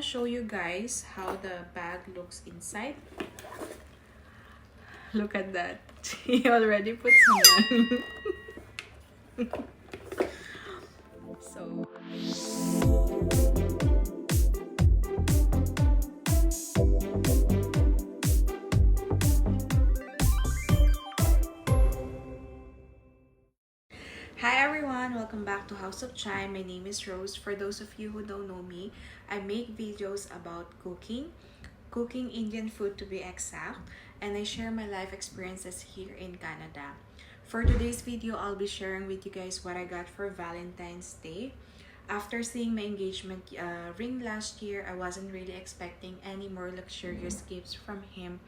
Show you guys how the bag looks inside. Look at that. He already put some money. So hi everyone, welcome back to House of Chai. My name is Rose. For those of you who don't know me, I make videos about cooking Indian food to be exact, and I share my life experiences here in Canada. For today's video, I'll be sharing with you guys what I got for Valentine's Day. After seeing my engagement ring last year, I wasn't really expecting any more luxurious gifts from him,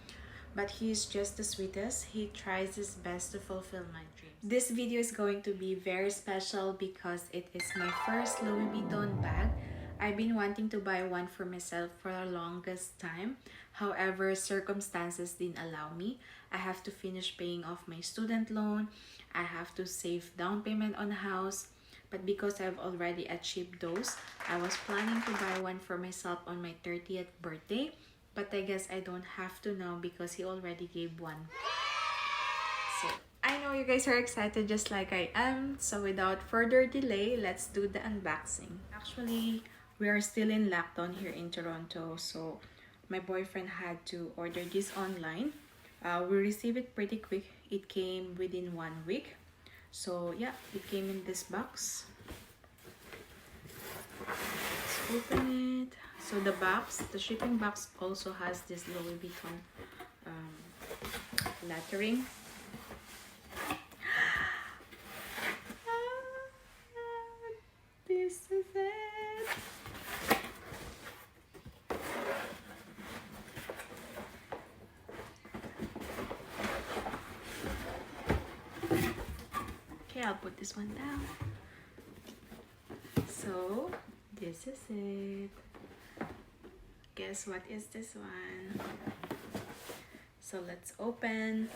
but he's just the sweetest. He tries his best to fulfill my dreams. This video is going to be very special because it is my first Louis Vuitton bag. I've been wanting to buy one for myself for the longest time. However, circumstances didn't allow me. I have to finish paying off my student loan. I have to save down payment on a house. But because I've already achieved those, I was planning to buy one for myself on my 30th birthday. But I guess I don't have to now because he already gave one. So I know you guys are excited just like I am. So without further delay, let's do the unboxing. Actually, we are still in lockdown here in Toronto. So my boyfriend had to order this online. We received it pretty quick. It came within 1 week. So yeah, it came in this box. Let's open it. So the shipping box also has this Louis Vuitton lettering. This is it. Okay, I'll put this one down. So this is it. Guess what is this one? So let's open.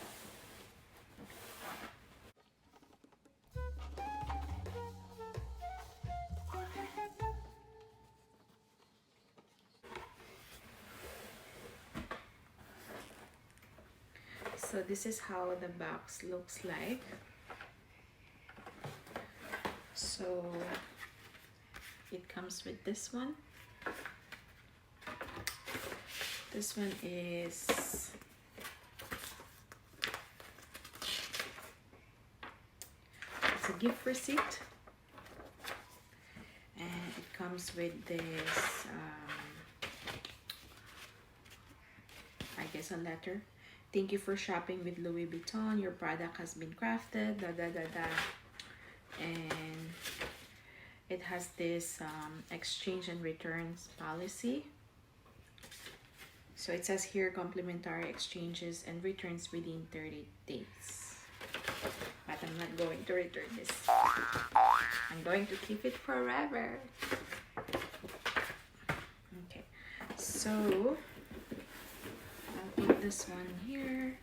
So this is how the box looks like. So it comes with this one. This one is it's a gift receipt, and it comes with this I guess a letter. Thank you for shopping with Louis Vuitton. Your product has been crafted, da da da da. And it has this exchange and returns policy. So it says here complimentary exchanges and returns within 30 days. But I'm not going to return this. I'm going to keep it forever. Okay, so I'll put this one here.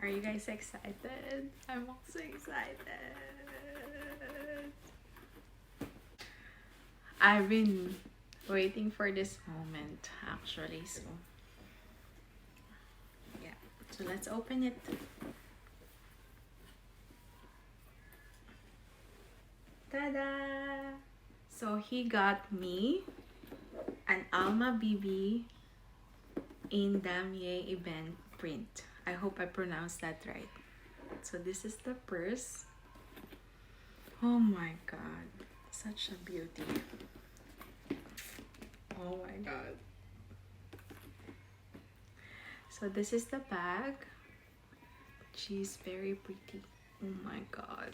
Are you guys excited? I'm also excited. I've been waiting for this moment actually, so yeah, so let's open it. Ta-da! So he got me an Alma BB in Damier event print. I hope I pronounced that right. So this is the purse. Oh my god, such a beauty. Oh my god. So this is the bag. She's very pretty. Oh my god.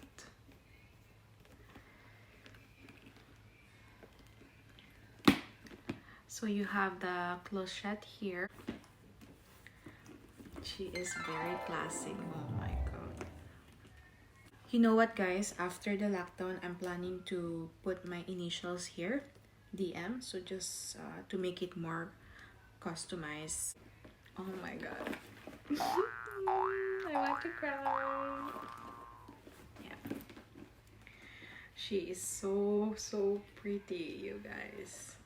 So you have the clochette here. She is very classic. Oh my god. You know what guys, after the lockdown, I'm planning to put my initials here, DM, so just to make it more customized. Oh my god. I want to cry. Yeah. She is so pretty, you guys.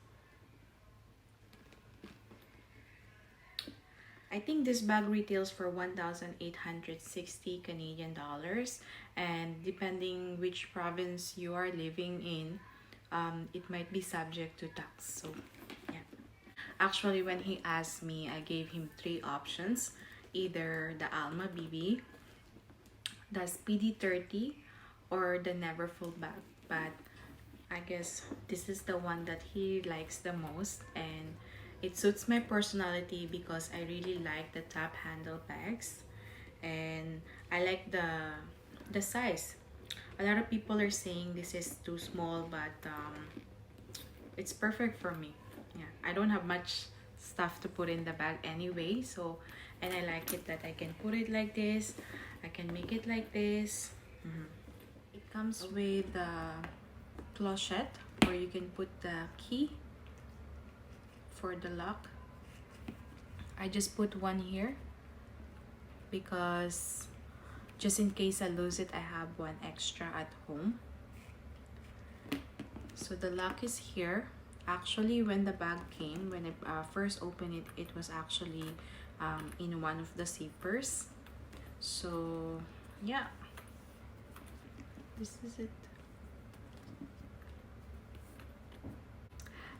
I think this bag retails for 1,860 Canadian dollars, and depending which province you are living in, it might be subject to tax. So yeah. Actually, when he asked me, I gave him three options: either the Alma BB, the Speedy 30, or the Neverfull bag. But I guess this is the one that he likes the most, and it suits my personality because I really like the top handle bags, and I like the size. A lot of people are saying this is too small, but it's perfect for me. Yeah, I don't have much stuff to put in the bag anyway, so, and I like it that I can put it like this, I can make it like this. It comes with a clochette where you can put the key for the lock. I just put one here because just in case I lose it, I have one extra at home. So the lock is here. Actually, when the bag came, when I first opened it, it was actually in one of the zippers. So yeah, this is it.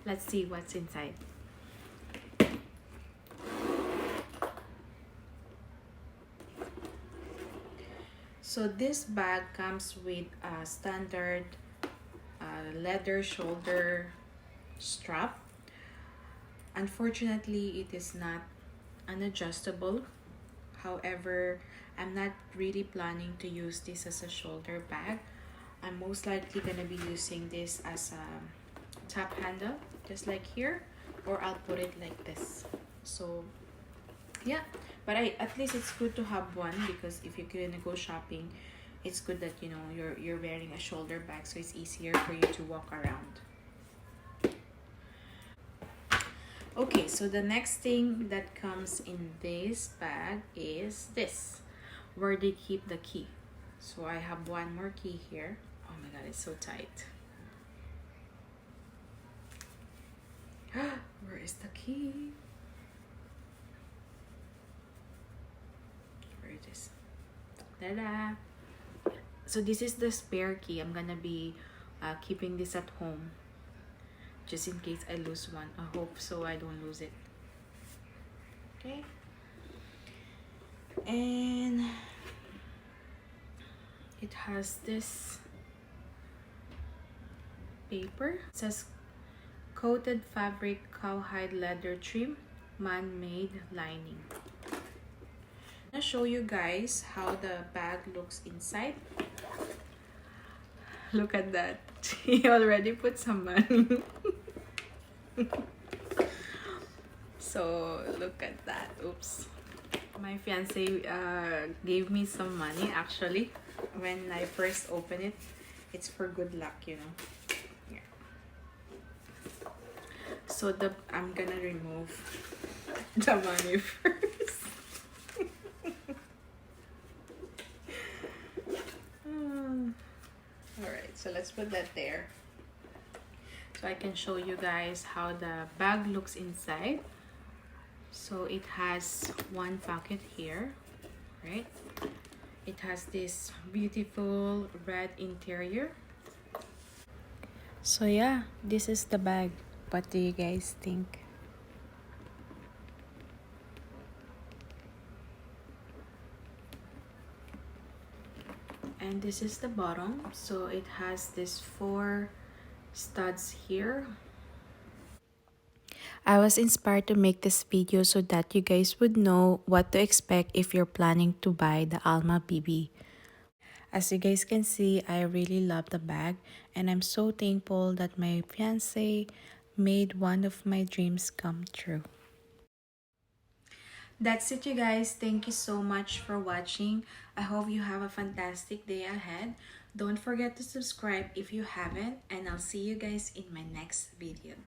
Let's see what's inside. So this bag comes with a standard leather shoulder strap. Unfortunately, it is not unadjustable. However, I'm not really planning to use this as a shoulder bag. I'm most likely gonna be using this as a top handle, just like here, or I'll put it like this. So yeah, but at least it's good to have one, because if you're gonna go shopping, it's good that you know you're wearing a shoulder bag, so it's easier for you to walk around. Okay, so the next thing that comes in this bag is this, where they keep the key. So I have one more key here. Oh my god, it's so tight. Where is the key? Where it is? Ta-da! So this is the spare key. I'm gonna be keeping this at home just in case I lose one. I hope so I don't lose it. Okay. And it has this paper. It says coated fabric cowhide leather trim, man-made lining. I'm gonna show you guys how the bag looks inside. Look at that. He already put some money. So look at that. Oops. My fiance gave me some money actually when I first opened it. It's for good luck, you know. Yeah. So I'm gonna remove the money first. Alright, so let's put that there, so I can show you guys how the bag looks inside. So it has one pocket here, right? It has this beautiful red interior. So yeah, this is the bag. What do you guys think? And this is the bottom. So it has this 4 studs here. I was inspired to make this video so that you guys would know what to expect if you're planning to buy the Alma BB. As you guys can see, I really love the bag, and I'm so thankful that my fiance made one of my dreams come true. That's it, you guys. Thank you so much for watching. I hope you have a fantastic day ahead. Don't forget to subscribe if you haven't, and I'll see you guys in my next video.